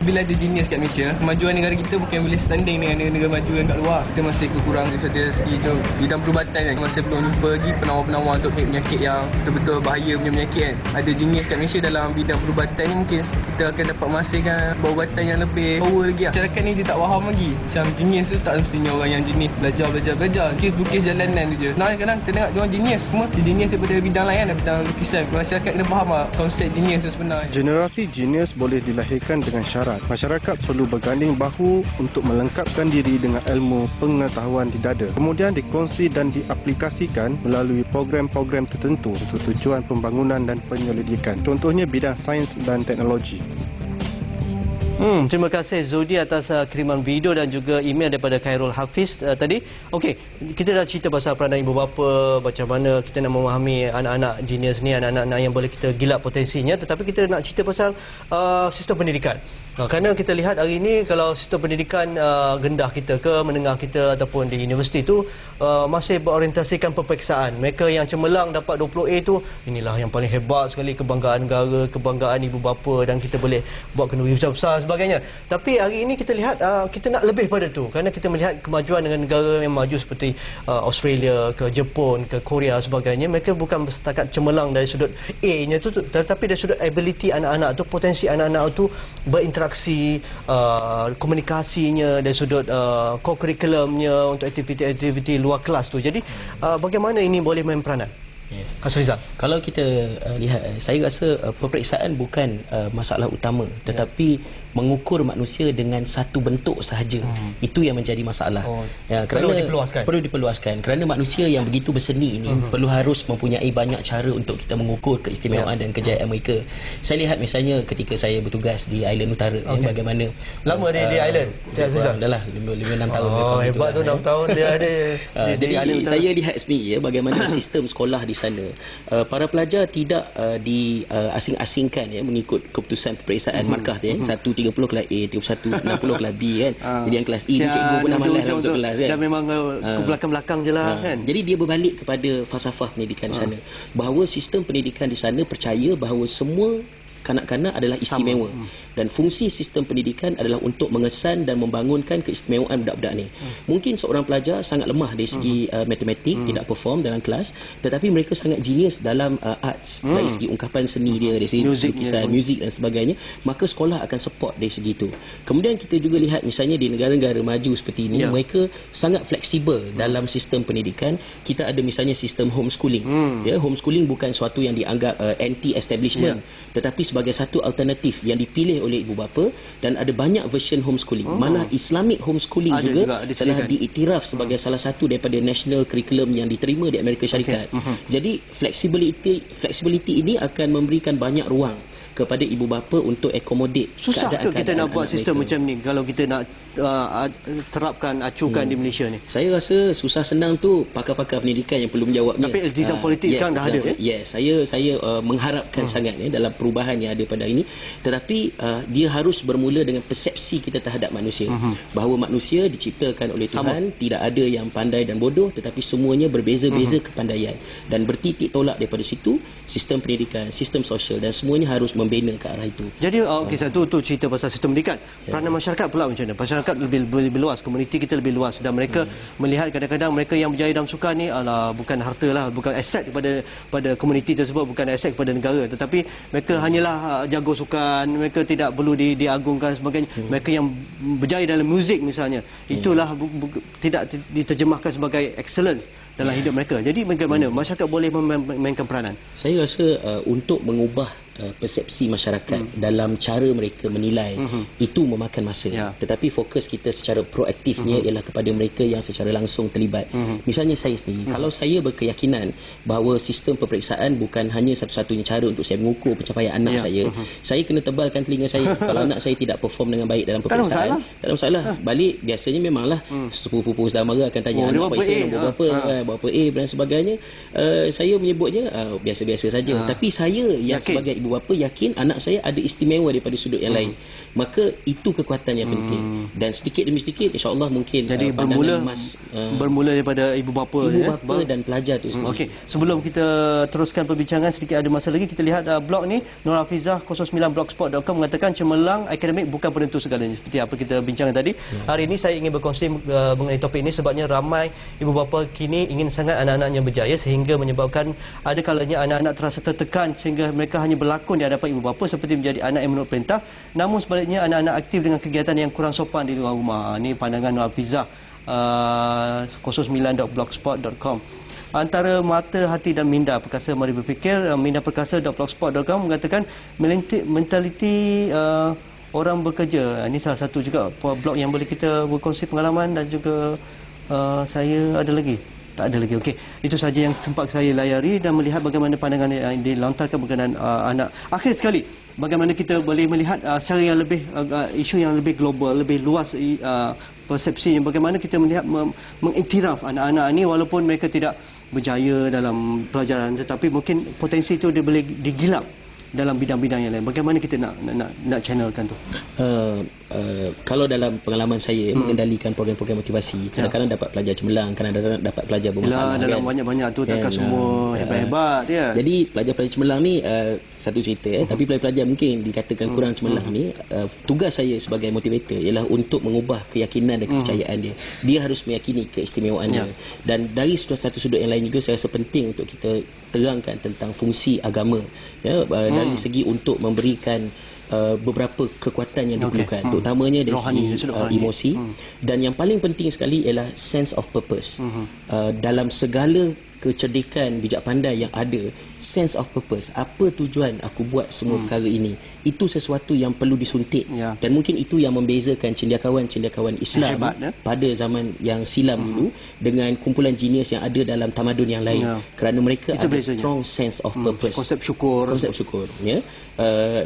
Bila ada genius kat Malaysia, kemajuan negara kita bukan boleh standing dengan negara maju yang kat luar. Kita masih kekurangan dari segi bidang perubatan kan. Masih belum jumpa lagi penawar-penawar untuk penyakit yang betul-betul bahaya punya penyakit kan. Ada genius kat Malaysia dalam bidang perubatan ni, mungkin kita akan dapat menghasilkan perubatan yang lebih power lagi lah. Masyarakat ni dia tak faham lagi. Macam genius tu tak mestinya orang yang jenis belajar. Lukis jalanan tu je. Kadang-kadang kita tengok orang genius semua. Dia genius daripada bidang lain, daripada bidang lukisan. Masyarakat kena faham lah konsep genius tu sebenarnya. Generasi genius boleh dilahirkan dengan syarat. Masyarakat perlu berganding bahu untuk melengkapkan diri dengan ilmu pengetahuan di dada. Kemudian dikongsi dan diaplikasikan melalui program-program tertentu untuk tujuan pembangunan dan penyelidikan. Contohnya bidang sains dan teknologi. Terima kasih Zodi atas kiriman video dan juga email daripada Khairul Hafiz tadi. Okey, kita dah cerita pasal peranan ibu bapa, macam mana kita nak memahami anak-anak genius ni, anak-anak yang boleh kita gilap potensinya, tetapi kita nak cerita pasal sistem pendidikan. Kerana kita lihat hari ini kalau sistem pendidikan rendah kita ke menengah kita ataupun di universiti itu masih berorientasikan peperiksaan. Mereka yang cemerlang dapat 20A tu, inilah yang paling hebat sekali, kebanggaan negara, kebanggaan ibu bapa, dan kita boleh buat kenduri besar-besar sebagainya. Tapi hari ini kita lihat kita nak lebih pada tu, kerana kita melihat kemajuan dengan negara yang maju seperti Australia, ke Jepun, ke Korea sebagainya. Mereka bukan setakat cemerlang dari sudut A-nya tu, tetapi dari sudut ability anak-anak tu, potensi anak-anak tu berinteraksi, komunikasinya, dari sudut co-curriculumnya untuk aktiviti-aktiviti luar kelas tu. Jadi bagaimana ini boleh main peranan? Yes. Hasrizal, kalau kita lihat, saya rasa peperiksaan bukan masalah utama, tetapi mengukur manusia dengan satu bentuk sahaja, itu yang menjadi masalah. Kerana perlu diperluaskan kerana manusia yang begitu berseni ini perlu harus mempunyai banyak cara untuk kita mengukur keistimewaan dan kejayaan mereka. Saya lihat misalnya ketika saya bertugas di Island Utara, bagaimana lama dia di Island. Dah lah 5-6 tahun. Hebat tu, 6 tahun dia ada jadi saya lihat sendiri bagaimana sistem sekolah di sana. Para pelajar tidak diasing-asingkan mengikut keputusan peperiksaan markah tu 1 30 kelas A, 31 60 kelas B kan. Jadi yang kelas E ni cikgu pun dah malas dalam masuk kelas kan. Dan memang ke belakang-belakang je lah kan. Jadi dia berbalik kepada falsafah pendidikan di sana. Bahawa sistem pendidikan di sana percaya bahawa semua kanak-kanak adalah istimewa. Dan fungsi sistem pendidikan adalah untuk mengesan dan membangunkan keistimewaan budak-budak ni. Mungkin seorang pelajar sangat lemah dari segi matematik, tidak perform dalam kelas, tetapi mereka sangat genius dalam arts, dari segi ungkapan seni dia, dari segi lukisan, muzik dan sebagainya, maka sekolah akan support dari segi itu. Kemudian kita juga lihat misalnya di negara-negara maju seperti ini, mereka sangat fleksibel dalam sistem pendidikan. Kita ada misalnya sistem homeschooling. Homeschooling bukan suatu yang dianggap anti-establishment, tetapi sebagai satu alternatif yang dipilih oleh ibu bapa, dan ada banyak version homeschooling. Malah Islamic homeschooling juga telah diiktiraf sebagai salah satu daripada national curriculum yang diterima di Amerika Syarikat. Jadi flexibility ini akan memberikan banyak ruang kepada ibu bapa untuk accommodate. Susah ke kita nak buat sistem mereka macam ni kalau kita nak terapkan, acukan di Malaysia ni? Saya rasa susah senang tu pakar-pakar pendidikan yang perlu menjawabnya. Tapi iltizam politik sekarang dah ada. Saya mengharapkan sangat dalam perubahan yang ada pada ini. Tetapi dia harus bermula dengan persepsi kita terhadap manusia. Bahawa manusia diciptakan oleh Tuhan, tidak ada yang pandai dan bodoh, tetapi semuanya berbeza-beza kepandaian. Dan bertitik tolak daripada situ, sistem pendidikan, sistem sosial dan semuanya harus membina ke arah itu. Jadi satu tu cerita pasal sistem pendidikan. Peranan masyarakat pula macam mana? Masyarakat lebih luas, komuniti kita lebih luas, dan mereka melihat kadang-kadang mereka yang berjaya dalam sukan ni bukan harta lah, bukan aset pada komuniti tersebut, bukan aset kepada negara, tetapi mereka hanyalah jago sukan, mereka tidak perlu diagungkan sebagainya. Mereka yang berjaya dalam muzik misalnya, itulah tidak diterjemahkan sebagai excellence dalam hidup mereka. Jadi bagaimana masyarakat boleh memainkan peranan? Saya rasa untuk mengubah persepsi masyarakat dalam cara mereka menilai itu memakan masa. Tetapi fokus kita secara proaktifnya ialah kepada mereka yang secara langsung terlibat. Misalnya saya sendiri, kalau saya berkeyakinan bahawa sistem peperiksaan bukan hanya satu-satunya cara untuk saya mengukur pencapaian anak saya kena tebalkan telinga saya. Kalau anak saya tidak perform dengan baik dalam peperiksaan, tak ada masalah. Balik biasanya memanglah sepupu-pupu saudara mara akan tanya anak periksa berapa A dan sebagainya. Saya menyebutnya biasa-biasa saja. Tapi saya yang sebagai ibu bapa yakin anak saya ada istimewa daripada sudut yang lain. Maka itu kekuatan yang penting. Dan sedikit demi sedikit insya-Allah mungkin jadi bermula daripada ibu bapa dan pelajar tu sendiri. Okey, sebelum kita teruskan perbincangan, sedikit ada masa lagi kita lihat blog ni Nur Hafizah 09blogspot.com mengatakan cemerlang akademik bukan penentu segalanya, seperti apa kita bincangkan tadi. Hari ini saya ingin berkongsi mengenai topik ini sebabnya ramai ibu bapa kini ingin sangat anak-anaknya berjaya sehingga menyebabkan ada kalanya anak-anak terasa tertekan sehingga mereka hanya berlakon di hadapan ibu bapa seperti menjadi anak yang menurut perintah. Namun sebaliknya anak-anak aktif dengan kegiatan yang kurang sopan di luar rumah. Ini pandangan Nur Hafizah 09blogspot.com. Antara mata, hati dan minda perkasa mari berfikir. mindaperkasa.blogspot.com mengatakan mentaliti orang bekerja. Ini salah satu juga blog yang boleh kita berkongsi pengalaman dan juga saya ada lagi. Tak ada lagi. Okey, itu saja yang sempat saya layari dan melihat bagaimana pandangan yang dilontarkan berkenaan anak. Akhir sekali, bagaimana kita boleh melihat secara yang lebih isu yang lebih global, lebih luas persepsi, bagaimana kita melihat mengiktiraf anak-anak ini walaupun mereka tidak berjaya dalam pelajaran, tetapi mungkin potensi itu dia boleh digilap dalam bidang-bidang yang lain. Bagaimana kita nak channelkan tu? Kalau dalam pengalaman saya mengendalikan program-program motivasi, kadang-kadang dapat pelajar cemerlang, kadang-kadang dapat pelajar bermasalah. Dalam banyak-banyak tu takkan semua hebat-hebat dia. Jadi pelajar-pelajar cemerlang ni satu cerita, tapi pelajar-pelajar mungkin dikatakan kurang cemerlang ni, tugas saya sebagai motivator ialah untuk mengubah keyakinan dan kepercayaan dia. Dia harus meyakini keistimewaannya. Dan dari satu sudut yang lain juga saya rasa penting untuk kita terangkan tentang fungsi agama, dari segi untuk memberikan beberapa kekuatan yang diperlukan, terutamanya dari segi emosi. Dan yang paling penting sekali ialah sense of purpose. Dalam segala kecerdikan, bijak pandai yang ada, sense of purpose, apa tujuan aku buat semua perkara ini, itu sesuatu yang perlu disuntik. Dan mungkin itu yang membezakan cendekiawan-cendekiawan Islam pada zaman yang silam dulu dengan kumpulan genius yang ada dalam tamadun yang lain. Kerana mereka itu ada strong sense of purpose, konsep syukur ya.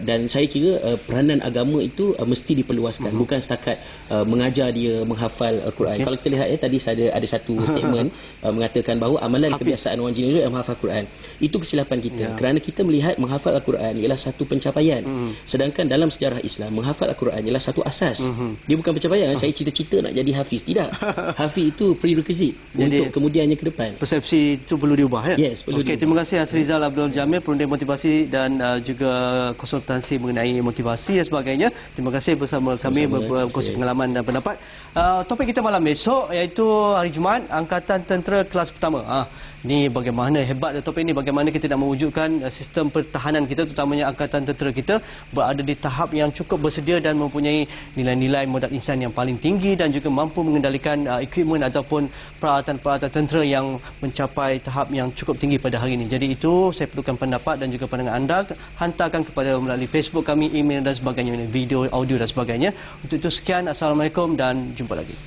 Dan saya kira peranan agama itu mesti diperluaskan, bukan setakat mengajar dia menghafal Al-Quran. Kalau kita lihat tadi ada satu statement mengatakan bahawa amalan kebiasaan orang genius itu menghafal Al-Quran. Itu kesilapan kita, kerana kita melihat menghafal Al-Quran ialah satu pencapaian. Sedangkan dalam sejarah Islam, menghafal Al-Quran ialah satu asas. Dia bukan pencapaian. Saya cita-cita nak jadi hafiz, tidak. Hafiz itu prerequisite untuk kemudiannya ke depan. Persepsi itu perlu diubah, ya? Yes, perlu diubah. Terima kasih Asrizal Abdul Jamil, Perunding Motivasi dan juga konsultansi mengenai motivasi dan sebagainya. Terima kasih bersama kami berkongsi pengalaman dan pendapat. Topik kita malam esok iaitu hari Jumaat, Angkatan Tentera kelas pertama. Ni bagaimana hebat topik ini, bagaimana kita nak mewujudkan sistem pertahanan kita, terutamanya angkatan tentera kita berada di tahap yang cukup bersedia dan mempunyai nilai-nilai modal insan yang paling tinggi dan juga mampu mengendalikan equipment ataupun peralatan-peralatan tentera yang mencapai tahap yang cukup tinggi pada hari ini. Jadi itu saya perlukan pendapat dan juga pandangan anda, hantarkan kepada melalui Facebook kami, email dan sebagainya, video, audio dan sebagainya. Untuk itu sekian, Assalamualaikum dan jumpa lagi.